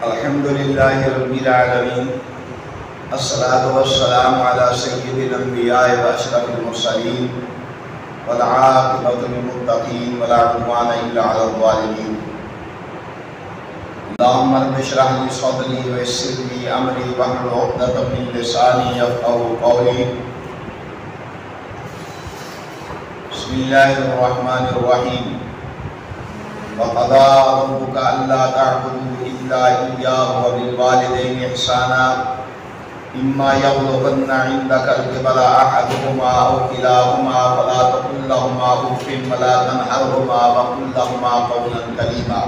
الحمد لله رب العالمين الصلاة والسلام على سيد الأنبياء وأشرف المرسلين والعاقبة للمتقين ولا عدوان إلا على الظالمين. اللهم رب اشرح لي صدري ويسر لي أمري واحلل عقدة من لساني يفقهوا قولي. بسم الله الرحمن الرحيم. وقضى ربك ألا تعبدوا إلا إياه وبالوالدين إحسانا إما يبلغن عندك الكبر أحدهما أو كلاهما فلا تقل لهما أف ولا تنهرهما وقل لهما قولا كريما.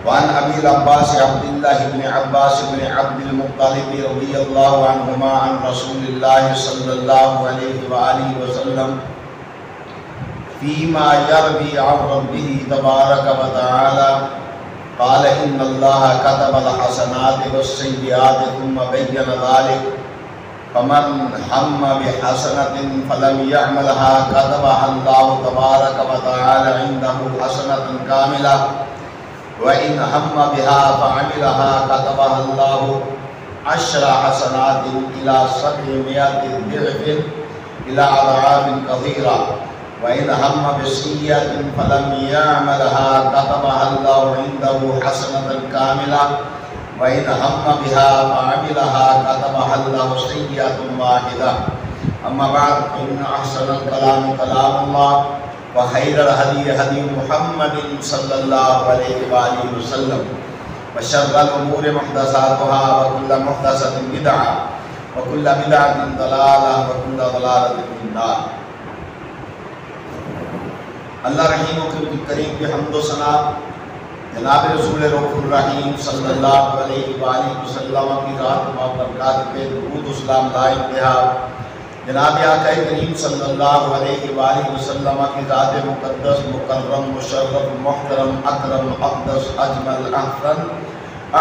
وعن أبي العباس عبد الله بن عباس بن عبد المطلب رضي الله عنهما عن رسول الله صلى الله عليه وآله وسلم فيما يروي عن ربه تبارك وتعالى قال إن الله كتب الحسنات والسيئات ثم بين ذلك فمن هم بحسنة فلم يعملها كتبها الله تبارك وتعالى عنده حسنة كاملة وإن هم بها فعملها كتبها الله 10 حسنات إلى 700 ضعف إلى أضعاف كثيرة وإن هم بسيئة فلم يعملها كتبها الله عنده حسنة كاملة وإن هم بها فعملها كتبها الله سيئة واحدة. أما بعد فإن أحسن الكلام كلام الله وخير الهدي هدي محمد صلى الله عليه وآله وسلم وشر الأمور محدثاتها وكل محدثة بدعة وكل بدعة ضلالة وكل ضلالة في النار. اللہ رحیم و کریم کی حمد و ثنا جناب رسول رؤوف الرحیم صلی اللہ علیہ وآلہ وسلم کی ذات و برکات پہ درود و سلام لا انتہا. جناب آقا کریم صلی اللہ علیہ وآلہ وسلم کی ذات مقدس مکرم مشرف محترم اکرم اقدس اجمل احسن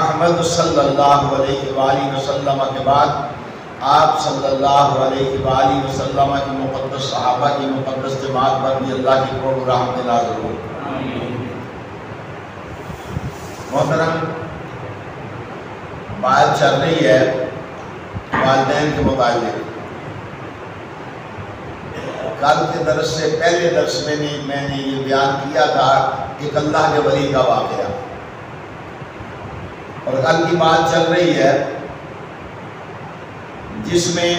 احمد صلی اللہ علیہ وآلہ وسلم کے بعد آپ صلی اللہ علیہ وآلہ وسلم کی مقدس صحابہ کی مقدس جماعت پر بھی اللہ کی کروڑ رحمت نازل ہو. محترم، بات چل رہی ہے والدین کے متعلق. کل کے درس سے پہلے درس میں نے یہ بیان کیا تھا ایک اللہ کے ولی کا واقعہ، اور کل کی بات چل رہی ہے جس میں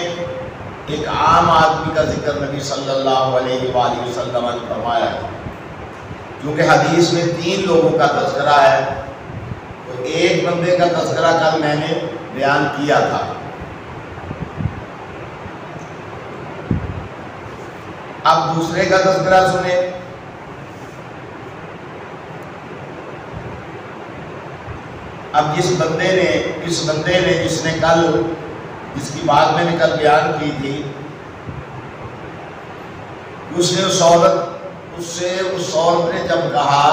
ایک عام آدمی کا ذکر نبی صلی اللہ علیہ وآلہ وسلم نے فرمایا ہے. کیونکہ حدیث میں 3 لوگوں کا تذکرہ ہے تو ایک بندے کا تذکرہ کل میں نے بیان کیا تھا. اب دوسرے کا تذکرہ سنیں. اب جس بندے نے جس کی بات میں نے کل بیان کی تھی، اس نے اس عورت نے جب کہا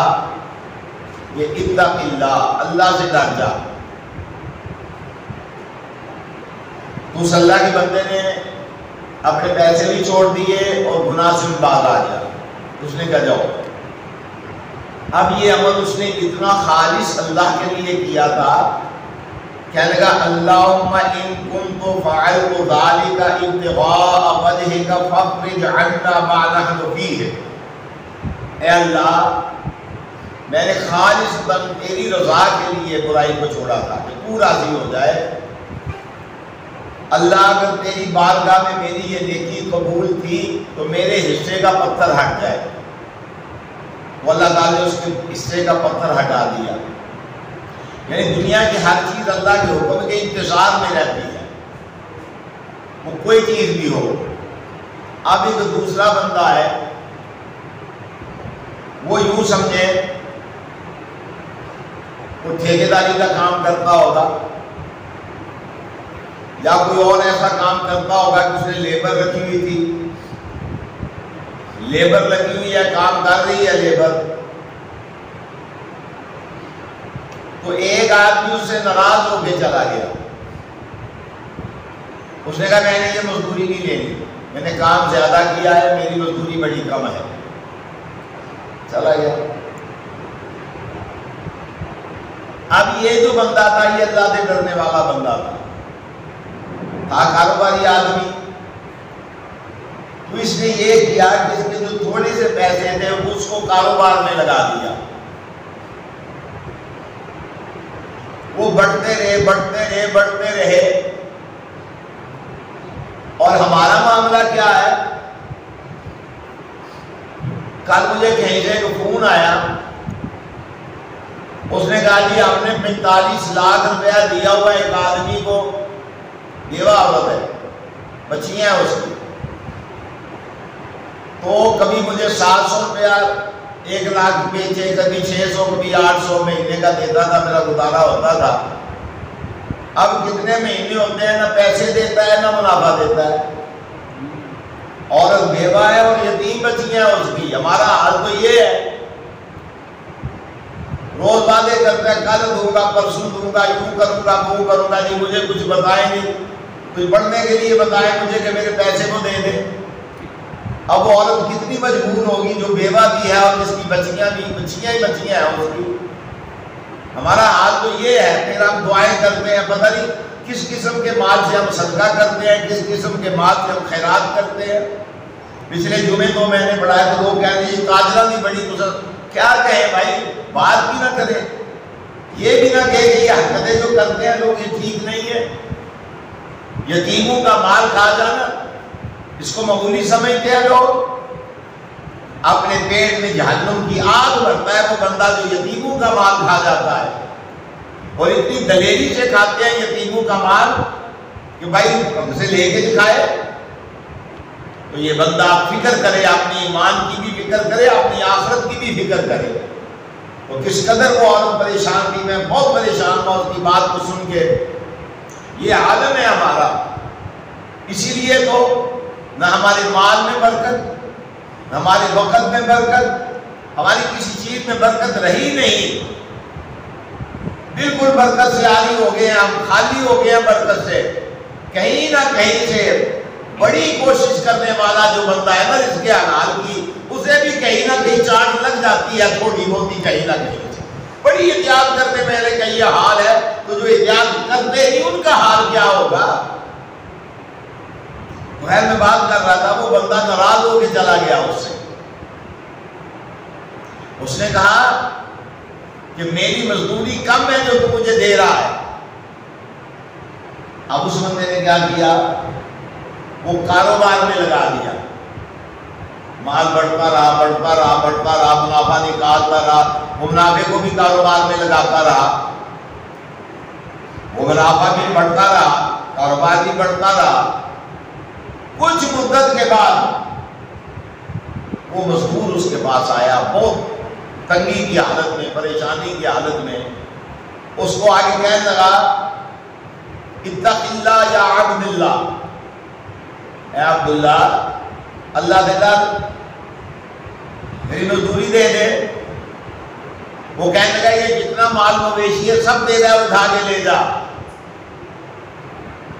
کہ اتق اللہ، اللہ سے ڈر جا، تو اس اللہ کے بندے نے اپنے پیسے بھی چھوڑ دیے اور گناہ سے بھی باز آ گیا. اس نے کہا جاؤ. اب یہ عمل اس نے اتنا خالص اللہ کے لیے کیا تھا، کہنے لگا اللہم ان کنت فعلت ذالک ابتغاء وجہک فافرج عنا ما نحن فیہ. اے اللہ، میں نے خالص تیری رضا کے لیے برائی کو چھوڑا تھا کہ تو راضی ہو جائے. اللہ اگر تیری بارگاہ میں میری یہ نیکی قبول تھی تو میرے حصے کا پتھر ہٹ جائے. وہ اللہ تعالیٰ نے اس کے حصے کا پتھر ہٹا دیا. یعنی دنیا کی ہر چیز اللہ کے حکم کے انتظار میں رہتی ہے، وہ کوئی چیز بھی ہو. اب ایک دوسرا بندہ ہے، وہ یوں سمجھے وہ ٹھیکیداری کا کام کرتا ہوگا یا کوئی اور ایسا کام کرتا ہوگا کہ اس نے لیبر رکھی ہوئی تھی، لیبر لگی ہوئی ہے، کام کر رہی ہے لیبر. تو ایک آدمی اس سے ناراض ہو کے چلا گیا. اس نے کہا میں نے یہ مزدوری نہیں لینی، میں نے کام زیادہ کیا ہے، میری مزدوری بڑی کم ہے. چلا گیا. اب یہ جو بندہ تھا یہ اللہ سے ڈرنے والا بندہ تھا کاروباری آدمی، تو اس نے یہ کیا کہ اس کے جو تھوڑے سے پیسے تھے اس کو کاروبار میں لگا دیا. وہ بڑھتے رہے. اور ہمارا معاملہ کیا ہے؟ کل مجھے کہیں سے ایک فون آیا، اس نے کہا جی ہم نے 45 لاکھ روپیہ دیا ہوا ایک آدمی کو، بیوہ عورت ہے، بچیاں ہیں اس کی، تو کبھی مجھے 700 روپیہ 1 لاکھ بیچے، کبھی 600، کبھی 800 مہینے کا دیتا تھا، میرا گزارا ہوتا تھا. اب کتنے مہینے ہوتے ہیں، نہ پیسے دیتا ہے نہ منافع دیتا ہے. عورت بیوہ ہے اور یتیم بچیاں ہیں اس کی. ہمارا حال تو یہ ہے، روز وعدے کرتا ہے کل دوں گا، پرسوں دوں گا، یوں کروں گا، وہ کروں گا، جی مجھے کچھ بتائے نہیں، کچھ پڑھنے کے لیے بتائے مجھے کہ میرے پیسے کو دے دیں. اب وہ عورت کتنی مجبور ہوگی جو بیوہ بھی ہے اور جس کی بچیاں ہیں اس کی. ہمارا حال تو یہ ہے. پھر ہم دعائیں کرتے ہیں، پتہ نہیں کس قسم کے مال سے ہم صدقہ کرتے ہیں، کس قسم کے مال سے ہم خیرات کرتے ہیں. پچھلے جمعے کو میں نے پڑھایا تو لوگ کہہ رہے ہیں تاجرہ نہیں بڑی تو کیا کہیں بھائی، بات بھی نہ کریں، یہ بھی نہ کہیں کہ یہ حرکتیں جو کرتے ہیں لوگ یہ ٹھیک نہیں ہے. یتیموں کا مال کھا جانا اس کو معمولی سمجھتے ہیں لوگ. اپنے پیٹ میں جہنم کی آگ بھرتا ہے وہ بندہ جو یتیموں کا مال کھا جاتا ہے، اور اتنی دلیری سے کھاتے ہیں یتیموں کا مال کہ بھائی ہم سے لے کے دکھائے. تو یہ بندہ فکر کرے، اپنی ایمان کی بھی فکر کرے، اپنی آخرت کی بھی فکر کرے. تو کس قدر وہ عورت پریشان تھی، میں بہت پریشان ہوں اس کی بات کو سن کے. یہ عالم ہے ہمارا. اسی لیے تو نہ ہمارے مال میں برکت، نہ ہمارے وقت میں برکت، ہماری کسی چیز میں برکت رہی نہیں. بالکل برکت سے عاری ہو گئے ہیں ہم، خالی ہو گئے ہیں برکت سے. کہیں نہ کہیں سے بڑی کوشش کرنے والا جو بندہ ہے نا اس کے حلال کی، اسے بھی کہیں نہ کہیں چاٹ لگ جاتی ہے تھوڑی بہت ہی، کہیں نہ کہیں سے. بڑی احتیاط کرنے میں کہ یہ حال ہے تو جو احتیاط کرتے ہی ان کا حال کیا ہوگا. خیر میں بات کر رہا تھا، وہ بندہ ناراض ہو کے چلا گیا اس سے. اس نے کہا کہ میری مزدوری کم ہے جو تو مجھے دے رہا ہے. اب اس بندے نے کیا کیا، وہ کاروبار میں لگا دیا. مال بڑھتا رہا، منافع نکالتا رہا. وہ منافع کو بھی کاروبار میں لگاتا رہا، وہ منافع بھی بڑھتا رہا، کاروبار بھی بڑھتا رہا. کچھ مدت کے بعد وہ مزدور اس کے پاس آیا، بہت تنگی کی حالت میں، پریشانی کی حالت میں. اس کو آگے کہنے لگا اتق اللہ یا عبد اللہ، اے عبداللہ اللہ سے ڈر، میری مزدوری دے دے. وہ کہنے لگا یہ جتنا مال مویشی ہے سب دے رہا ہے، اٹھا کے لے جا.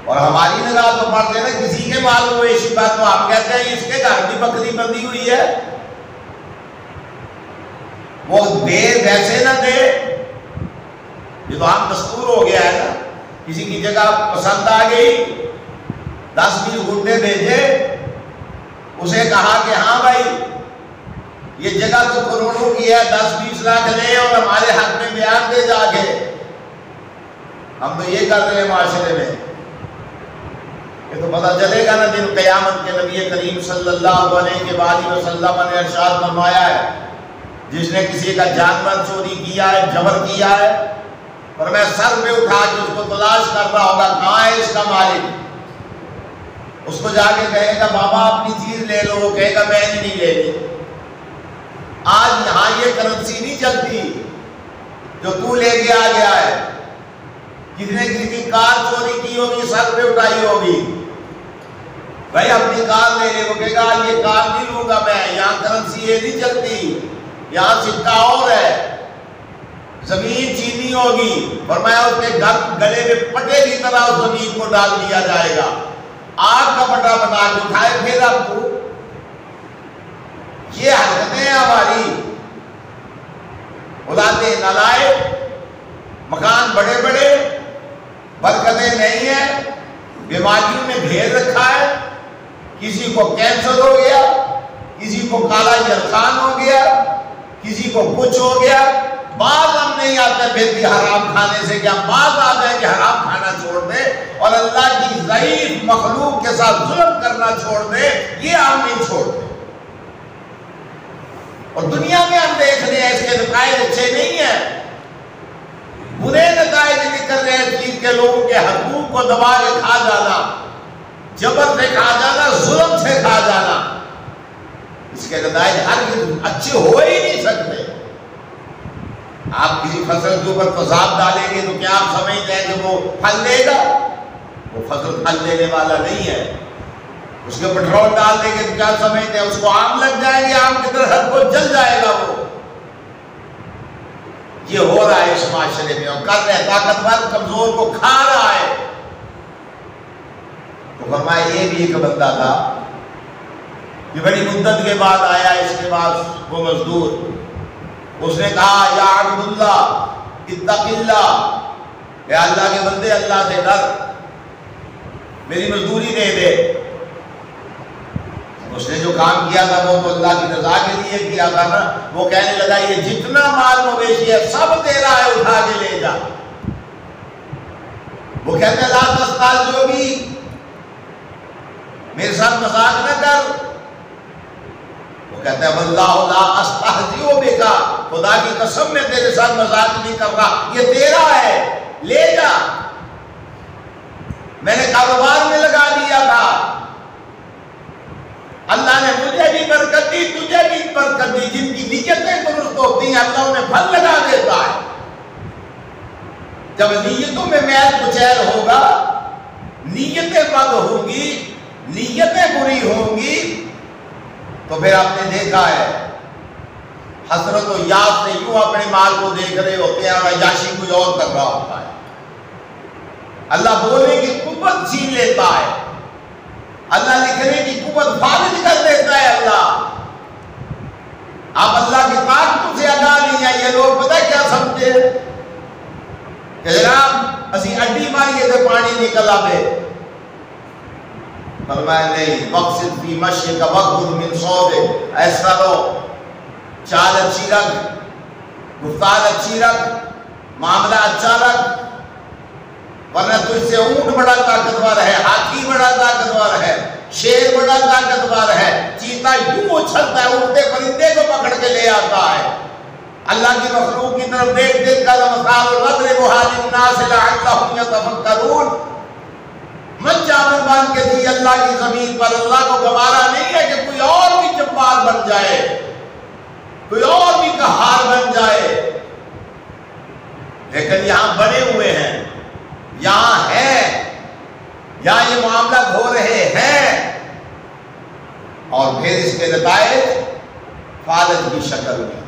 اور ہماری نگاہ تو پڑتے ہیں نا کسی کے مال مویشی پر تو ہم کہتے ہیں اس کے گھر کی بکری بندھی ہوئی ہے. وہ دے ویسے نہ دے، یہ تو عام دستور ہو گیا ہے نا. کسی کی جگہ پسند آ گئی، 10-20 گھنٹے بھیجے، اسے کہا کہ ہاں بھائی یہ جگہ تو کروڑوں کی ہے، 10-20 لاکھ لے اور ہمارے حق میں بیان دے جا کے. ہم تو یہ کر رہے ہیں معاشرے میں. یہ تو پتہ چلے گا نا دن قیامت کے. نبی کریم صلی اللہ علیہ وسلم نے ارشاد فرمایا ہے جس نے کسی کا جانور چوری کیا ہے، جبر کیا ہے، اور میں سر پہ اٹھا کے اس کو تلاش کر رہا ہوگا کہاں ہے اس کا مالک. اس کو جا کے کہے گا بابا اپنی چیز لے لو، وہ کہے گا میں نہیں لے لی. آج یہاں یہ کرنسی نہیں چلتی جو تو لے کے آ گیا ہے. کسی نے کسی کی کار چوری کی ہوگی، سر پہ اٹھائی ہوگی، بھائی اپنی کار لے لے. وہ کہے گا یہ کار نہیں لوں گا میں، یہاں کرنسی یہ نہیں چلتی، یہاں سکہ اور ہے. زمین چینی ہوگی، فرمایا اس کے گلے میں پٹے کی طرح اس زمین کو ڈال دیا جائے گا. آگ کا پٹا بنا کے اٹھائے پھر اب تو. یہ حرکتیں ہماری اولاد نالائق مکان بڑے بڑے، برکتیں نہیں ہیں، بیماریوں میں گھیر رکھا ہے، کسی کو کینسر ہو گیا، کسی کو کالا یرقان ہو گیا، کسی کو کچھ ہو گیا۔ بعض ہم نہیں آتے پھر بھی حرام کھانے سے، کیا بعض آ جائیں کہ حرام کھانا چھوڑ دے اور اللہ کی ضعیف مخلوق کے ساتھ ظلم کرنا چھوڑ دے، یہ ہم نہیں چھوڑتے۔ اور دنیا میں ہم دیکھ رہے ہیں اس کے نتائج اچھے نہیں ہیں، برے نتائج نکل رہے ہیں اس چیز کے، لوگوں کے حقوق کو دبا کے کھا جانا، جبر سے کھا جانا، ظلم سے کھا جانا، اس کے نتائج ہر اچھے ہو ہی نہیں سکتے۔ آپ کسی فصل کے اوپر تیزاب ڈالیں گے تو کیا آپ سمجھتے ہیں کہ وہ پھل دے گا؟ وہ فصل پھل دینے والا نہیں ہے۔ اس کے پٹرول ڈال دیں گے تو کیا سمجھتے ہیں اس کو آگ لگ جائے گی، آگ کی طرح ہر کو جل جائے گا وہ۔ یہ ہو رہا ہے اس معاشرے میں، اور کر رہے طاقتور کمزور کو کھا رہا ہے۔ تو فرمایا یہ بھی ایک بندہ تھا، یہ بڑی مدت کے بعد آیا، اس کے بعد وہ مزدور، اس نے کہا یا عبداللہ اتق اللہ، اے اللہ کے بندے اللہ سے ڈر، میری مزدوری دے دے۔ اس نے جو کام کیا تھا وہ تو اللہ کی رضا کے لیے کیا تھا نا، وہ کہنے لگا یہ جتنا مال مویشی ہے سب تیرا ہے، اٹھا کے لے جا۔ وہ کہتے ہیں لا تستعجلوا بی، میرے ساتھ مذاق نہ کر۔ وہ کہتے ہیں واللہ لا استہزئ بک، خدا کی قسم میں تیرے ساتھ مذاق نہیں کر رہا، یہ تیرا ہے، لے جا۔ میں نے کاروبار میں لگا دیا تھا، اللہ نے مجھے بھی برکت دی، تجھے بھی برکت دی، جن کی نیتیں درست ہوتی ہیں اللہ انہیں پھل لگا دیتا ہے۔ جب نیتوں میں میل کچیل ہوگا، نیتیں بد ہوں گی، نیتیں بری ہوں گی، تو پھر آپ نے دیکھا ہے حسرت و یاد سے یوں اپنے مال کو دیکھ رہے ہوتے ہیں اور عیاشی کچھ اور کر رہا ہوتا ہے۔ اللہ بولنے کی قوت چھین لیتا ہے، اللہ لکھنے کی قوت فارغ کر دیتا ہے۔ اللہ آپ اللہ کی طاقتوں سے آگاہ نہیں ہیں۔ یہ لوگ پتہ کیا سمجھتے ہیں کہ جناب اسی اڈی ماریے سے پانی نکل آئے، فرمایا نہیں، مقصد فی مشی کا وقت من صوبے، ایسا لو چال اچھی رکھ، گفتار اچھی رکھ، معاملہ اچھا رکھ، ورنہ تجھ سے اونٹ بڑا طاقتور ہے، ہاتھی بڑا طاقتور ہے، شیر بڑا طاقتور ہے، چیتا یوں اچھلتا ہے اڑتے پرندے کو پکڑ کے لے آتا ہے۔ اللہ کی مخلوق کی طرف دیکھ دیکھ کر مثال نضربها للناس لعلهم يتفکرون، من جامع بان کے دی اللہ کی زمین پر، اللہ کو گوارا نہیں ہے کہ کوئی اور بھی جبار بن جائے، کوئی اور بھی قہار بن جائے، لیکن یہاں بنے ہوئے ہیں، یہاں ہے، یہاں یہ معاملہ ہو رہے ہیں، اور پھر اس کے نتائج فالج کی شکل میں،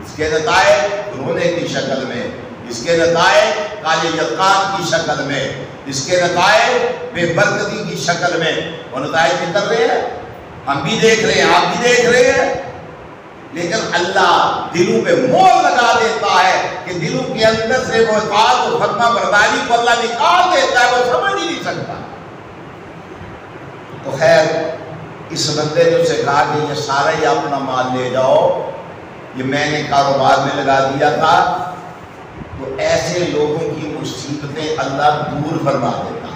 اس کے نتائج رونے کی شکل میں، اس کے نتائج کالے یلقان کی شکل میں، اس کے نتائج بے برکتی کی شکل میں، وہ نتائج نکل رہے ہیں، ہم بھی دیکھ رہے ہیں، آپ بھی دیکھ رہے ہیں۔ لیکن اللہ دلوں پہ مور لگا دیتا ہے کہ دلوں کے اندر سے وہ اطاعت و فرما برداری کو اللہ نکال دیتا ہے، وہ سمجھ ہی نہیں سکتا۔ تو خیر اس بندے نے اسے کہا کہ یہ سارا ہی اپنا مال لے جاؤ، یہ میں نے کاروبار میں لگا دیا تھا۔ تو ایسے لوگوں کی مصیبتیں اللہ دور فرما دیتا۔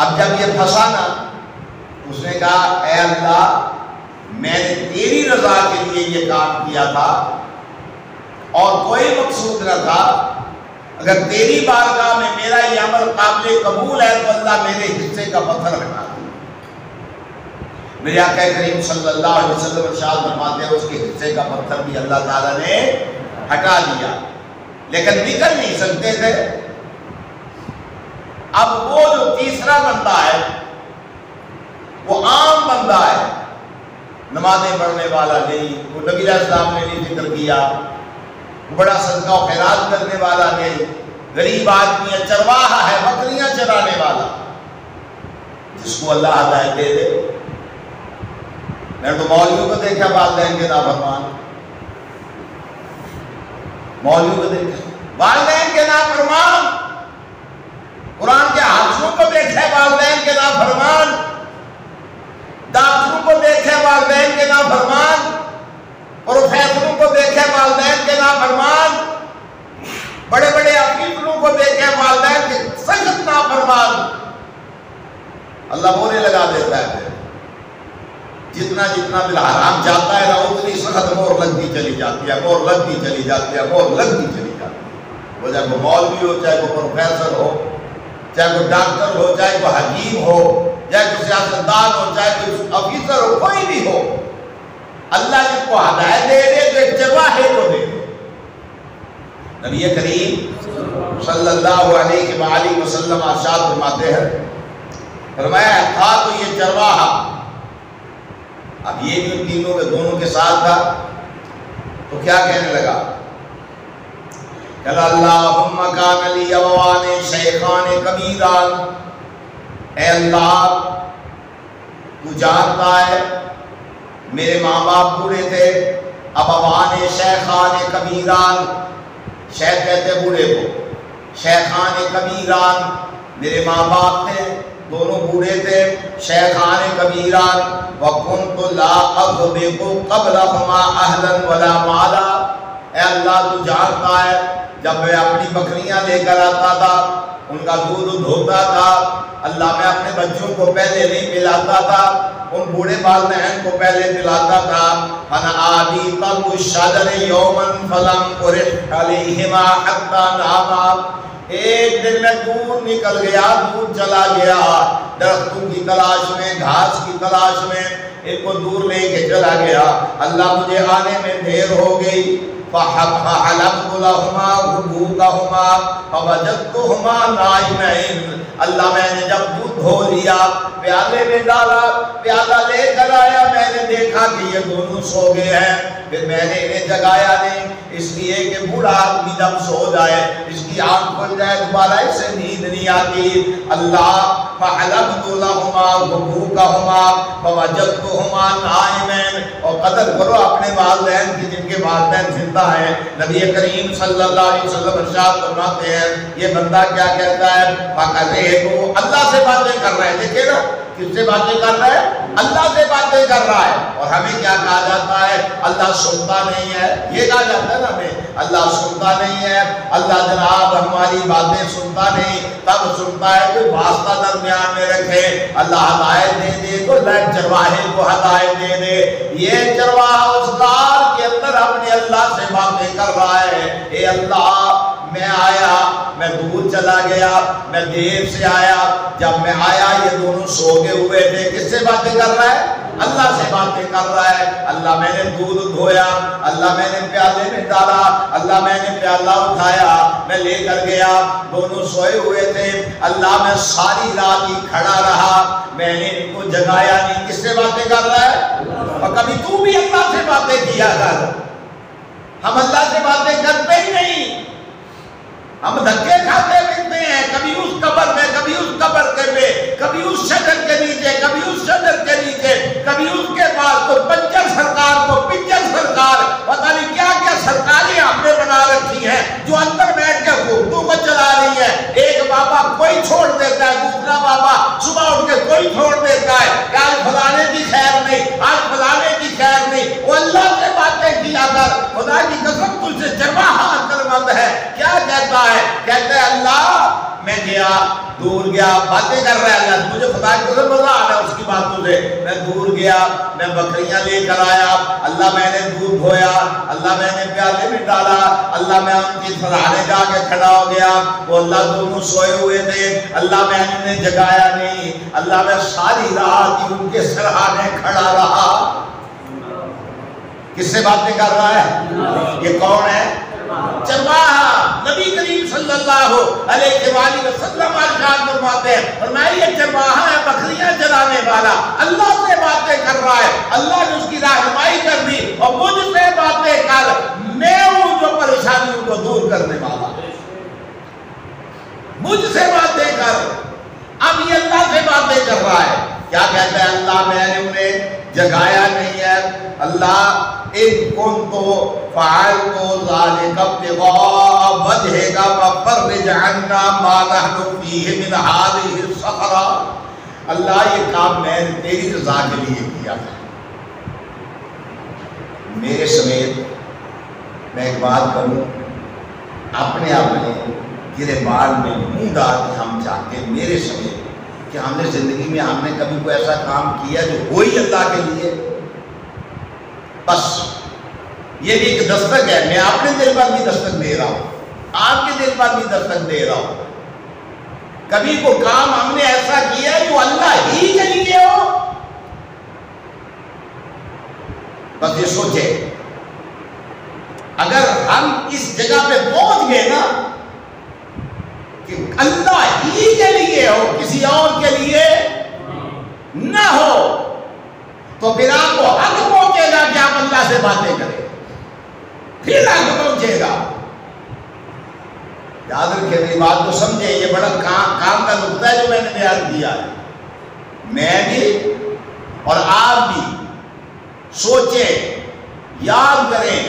اب جب یہ پھنسا نا، اس نے کہا اے اللہ میں نے تیری رضا کے لیے یہ کام کیا تھا اور کوئی مقصود نہ تھا، اگر تیری بارگاہ میں میرا یہ عمل قابل قبول ہے تو اللہ میرے حصے کا پتھر ہٹا دے۔ میرے آقا کریم صلی اللہ علیہ وسلم ارشاد فرماتے ہیں اس کے حصے کا پتھر بھی اللہ تعالیٰ نے ہٹا دیا، لیکن نکل نہیں سکتے تھے۔ اب وہ جو تیسرا بندہ ہے وہ عام بندہ ہے، نمازیں پڑھنے والا نہیں، وہ نبی علیہ السلام نے نہیں ذکر کیا، وہ بڑا صدقہ و خیرات کرنے والا نہیں، غریب آدمی ہے، چرواہا ہے، بکریاں چرانے والا، جس کو اللہ ہدایت دے دے۔ میں نے تو مولویوں کو دیکھا والدین کے نافرمان، مولویوں کو دیکھا والدین کے نافرمان، قرآن کے حافظوں کو دیکھے والدین کے نافرمان، ڈاکٹروں کو دیکھے والدین کے نافرمان، پروفیسروں کو دیکھے والدین کے نافرمان، بڑے بڑے افیسروں کو دیکھے والدین کے سخت نافرمان، اللہ مورے لگا دیتا ہے پھر جتنا جتنا بالحرام جاتا ہے نا اتنی سخت مور لگتی چلی جاتی ہے، مور لگتی چلی جاتی ہے، مور لگتی چلی جاتی ہے۔ وہ چاہے کوئی مولوی ہو، چاہے کوئی پروفیسر ہو، چاہے کوئی ڈاکٹر ہو، چاہے کوئی حکیم ہو، چاہے کوئی سیاستدان ہو، چاہے کوئی افیسر ہو، کوئی بھی ہو، اللہ جس کو ہدایت دے دے تو ایک جواہے کو دے دے۔ نبی کریم صلی اللہ علیہ وآلہ وسلم ارشاد فرماتے ہیں، فرمایا تھا تو یہ چرواہا، اب یہ بھی ان تینوں کے دونوں کے ساتھ تھا، تو کیا کہنے لگا کہ اللہم کان لی ابوان شیخان کبیران، اے اللہ تو جانتا ہے میرے ماں باپ بوڑھے تھے، ابوان شیخان کبیران، شیخ کہتے بوڑھے کو، شیخان کبیران میرے ماں باپ تھے، دونوں بوڑھے تھے، شیخان کبیران، وَكُنْتُ لَا أَغْبِقُ قَبْلَهُمَا أَهْلًا وَلَا مَالًا، اے اللہ تو جانتا ہے جب میں اپنی بکریاں لے کر آتا تھا، ان کا دودھ دھوتا تھا، اللہ میں اپنے بچوں کو پہلے نہیں پلاتا تھا، ان بوڑھے والدین کو پہلے پلاتا تھا، فَنَا آبِي طَلْبُ الشَّجَرِ يَوْمًا فَلَمْ أُرِحْ عَلَيْهِمَا حَتَّى نَامَا، ایک دن میں دور نکل گیا، دور چلا گیا درختوں کی تلاش میں، گھاس کی تلاش میں، ان کو دور لے کے چلا گیا، اللہ مجھے آنے میں دیر ہو گئی، فَحَلَبْتُ لَهُمَا غُبُوكَهُمَا فَوَجَدْتُهُمَا نَائِمَيْنِ، اللہ میں نے جب دودھ دھو لیا، پیالے میں ڈالا، پیالہ لے کر آیا، میں نے دیکھا کہ یہ دونوں سو گئے ہیں، پھر میں نے انہیں جگایا نہیں، اس لیے کہ بوڑھا آدمی جب سو جائے، اس کی آنکھ کھل جائے دوبارہ اسے نیند نہیں آتی، اللہ فَحَلَبْتُ لَهُمَا غُبُوكَهُمَا فَوَجَدْتُهُمَا نَائِمَيْنِ، اور قدر کرو اپنے والدین کی جن کے والدین زندہ ہیں۔ نبی کریم صلی اللہ علیہ وسلم ارشاد فرماتے ہیں یہ بندہ کیا کہتا ہے، فَقَذِهُ، اللہ سے باتیں کر رہے ہیں، دیکھیں نا کس سے باتیں کر رہا ہے، اللہ سے باتیں کر رہا ہے، اور ہمیں کیا کہا جاتا ہے، اللہ سنتا نہیں ہے، یہ کہا جاتا ہے نا ہمیں، اللہ سنتا نہیں ہے، اللہ جناب ہماری باتیں سنتا نہیں، تب سنتا ہے کوئی واسطہ درمیان میں رکھے، اللہ ہدایت دے دے تو لائک چرواہے کو ہدایت دے دے، یہ چرواہا اس غار کے اندر اپنے اللہ سے باتیں کر رہا ہے، اے اللہ میں آیا، میں دور چلا گیا، میں دیر سے آیا، جب میں آیا یہ دونوں سو گئے ہوئے تھے، کس سے باتیں کر رہا ہے، اللہ سے باتیں کر رہا ہے، اللہ میں نے دودھ دھویا، اللہ میں نے پیالے میں ڈالا، اللہ میں نے پیالہ اٹھایا، میں لے کر گیا، دونوں سوئے ہوئے تھے، اللہ میں ساری رات ہی کھڑا رہا، میں نے ان کو جگایا نہیں، کس سے باتیں کر رہا ہے، اور کبھی تو بھی اللہ سے باتیں کیا کر، ہم اللہ سے باتیں کرتے ہی نہیں، ہم دھکے کھاتے رہتے ہیں، کبھی اس قبر میں، کبھی اس قبر کے میں، کبھی اس شجر کے نیچے، کبھی اس شجر کے نیچے، کبھی اس کے پاس، کو پنجر سرکار کو پنجر سرکار، پتہ نہیں کیا کیا سرکاریں ہم نے بنا رکھی ہیں جو اندر بیٹھ کے حکومتوں کو چلا رہی ہے، ایک بابا کوئی چھوڑ دیتا ہے، دوسرا بابا صبح اٹھ کے کوئی چھوڑ دیتا ہے کہ آج فلانے کی خیر نہیں، آج فلانے کی خیر نہیں، وہ اللہ سے باتیں کیا کر، خدا کی قسم تجھ سے چرواہا عقل مند ہے، کیا کہتا ہے، کہتا ہے اللہ میں گیا، دور گیا، باتیں کر رہا ہے اللہ، مجھے خدا کی قسم مزہ آ رہا ہے اس کی باتوں سے، میں دور گیا، میں بکریاں لے کر آیا، اللہ میں نے دودھ دھویا، اللہ میں نے پیالے میں ڈالا، اللہ میں ان کی سراہنے جا کے کھڑا ہو گیا، وہ اللہ دونوں سوئے ہوئے تھے، اللہ میں نے انہیں جگایا نہیں، اللہ میں ساری رات ہی ان کے سراہنے کھڑا رہا، کس سے باتیں کر رہا ہے، یہ کون ہے، چرواہا۔ نبی کریم صلی اللہ علیہ وآلہ وسلم ارشاد فرماتے ہیں، فرمایا یہ چرواہا ہے بکریاں چرانے والا، اللہ سے باتیں کر رہا ہے، اللہ نے اس کی رہنمائی کر دی، اور مجھ سے باتیں کر، میں ہوں جو پریشانیوں کو دور کرنے والا، مجھ سے باتیں کر، اب یہ اللہ سے باتیں کر رہا ہے، کیا کہتا ہے اللہ میں نے انہیں جگایا نہیں ہے، اللہ ان کنت فعلت ذلك ابتغاء وجهك ففرج عنا ما نحن فيه من هذه الصخرة۔ اللہ یہ کام میں نے تیری رضا کے لیے کیا تھا۔ میرے سمیت میں ایک بات کروں، اپنے گریبان میں منہ ڈال کے ہم چاہتے ہیں میرے سمیت کہ ہم نے زندگی میں ہم نے کبھی کوئی ایسا کام کیا جو وہی اللہ کے لیے، بس یہ بھی ایک دستک ہے۔ میں اپنے دل پر بھی دستک دے رہا ہوں، آپ کے دل پر بھی دستک دے رہا ہوں، کبھی کوئی کام ہم نے ایسا کیا جو اللہ ہی کے لیے ہو، بس یہ سوچے اگر ہم اس جگہ پہ پہنچ گئے نا کہ اللہ ہی کے لیے ہو، کسی اور کے لیے نہ ہو، تو پھر آپ کو حق پہنچے گا کہ آپ اللہ سے باتیں کریں، پھر حق پہنچے گا۔ یاد رکھیں، میری بات کو سمجھیں، یہ بڑا کام کا نقطہ ہے جو میں نے بیان کیا ہے۔ میں بھی اور آپ بھی سوچیں، یاد کریں،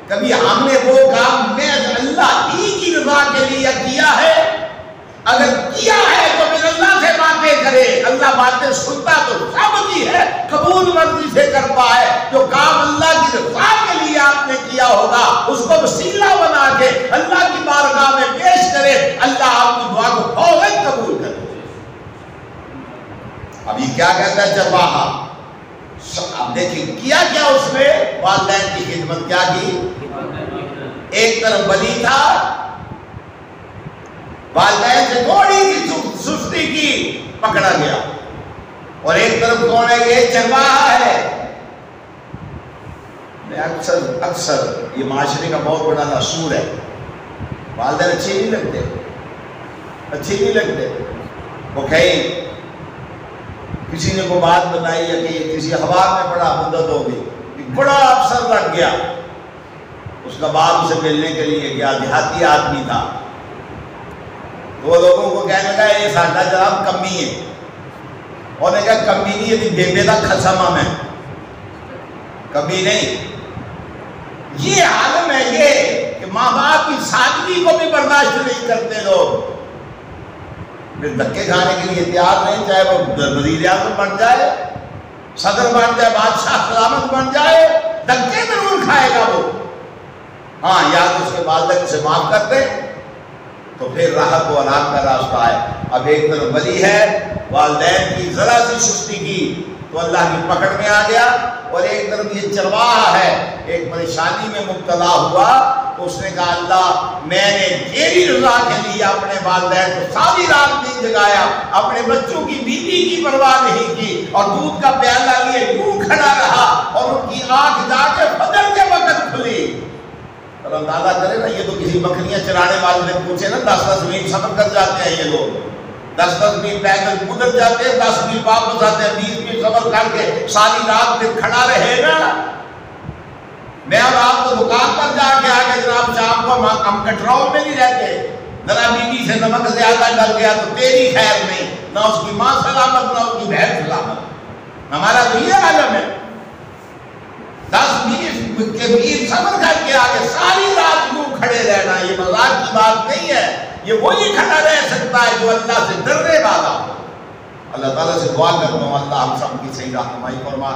کبھی ہم نے وہ کام میں اللہ ہی کی رضا کے لیے کیا ہے؟ اگر کیا ہے تو پھر اللہ سے باتیں کرے۔ اللہ باتیں سنتا تو سب کی ہے، قبول مرضی سے کرتا ہے۔ جو کام اللہ کی رضا کے لیے آپ نے کیا ہوگا اس کو وسیلہ بنا کے اللہ کی بارگاہ میں پیش کرے، اللہ آپ کی دعا کو فوراً قبول کرے۔ ابھی کیا کہتا ہے چرواہا؟ اب دیکھیں کیا کیا اس نے والدین کی خدمت کیا کی۔ ایک طرف بلی تھا، والدین سے تھوڑی سی سستی کی، پکڑا گیا، اور ایک طرف کون ہے؟ یہ چرواہا ہے۔ میں اکثر یہ معاشرے کا بہت بڑا اصول ہے، والدین اچھے نہیں لگتے، وہ کہیں کسی نے کوئی بات بتائی ہے کہ کسی اخبار میں بڑا مدت ہو گئی، بڑا افسر لگ گیا، اس کا باپ اسے ملنے کے لیے گیا، دیہاتی آدمی تھا، تو وہ لوگوں کو کہنے لگا یہ ساڈا جناب کمی ہے، اور نے کہا کمی نہیں، یہ بیبے کا خسم ہم ہے، کمی نہیں۔ یہ عالم ہے یہ کہ ماں باپ کی سادگی کو بھی برداشت نہیں کرتے لوگ، پھر دھکے کھانے کے لیے تیار نہیں، چاہے وہ وزیر اعظم بن جائے، صدر بن جائے، بادشاہ سلامت بن جائے، دھکے ضرور کھائے گا وہ۔ ہاں، یا تو اس کے والدین اسے معاف کر دیں تو پھر راحت و آرام کا راستہ ہے۔ اب ایک طرف ولی ہے، والدین کی ذرا سی سستی کی تو اللہ کی پکڑ میں آ گیا، اور ایک طرف یہ چرواہا ہے، ایک پریشانی میں مبتلا ہوا تو اس نے کہا اللہ میں نے تیری رضا کے لیے اپنے والدین کو ساری رات نہیں جگایا، اپنے بچوں کی بیوی کی پرواہ نہیں کی، اور دودھ کا پیالہ لیے یوں کھڑا رہا، اور ان کی آنکھ جا کے فجر کے وقت کھلی۔ اور اندازہ کرے نا، یہ تو کسی بکریاں چرانے والے نے پوچھے نا، 10 میل سفر کر جاتے ہیں یہ لوگ، 10 میل پیدل گزر جاتے ہیں، 10 میل واپس آتے ہیں، 20 میل سفر کر کے ساری رات پھر کھڑا رہے گا۔ میں اور آپ تو دکان پر جا کے آگے جناب شام کو ہم کنٹرول میں نہیں رہتے، ذرا بیوی سے نمک زیادہ ڈل گیا تو تیری خیر نہیں، نہ اس کی ماں سلامت نہ اس کی بہن سلامت۔ ہمارا تو یہ عالم ہے، 10-20 کے میل سفر کر کے آگے ساری رات یوں کھڑے رہنا، یہ مذاق کی بات نہیں ہے، یہ وہی کھڑا رہ سکتا ہے جو اللہ سے ڈرنے والا ہو۔ اللہ تعالیٰ سے دعا کرتا ہوں اللہ ہم سب کی صحیح رہنمائی فرما۔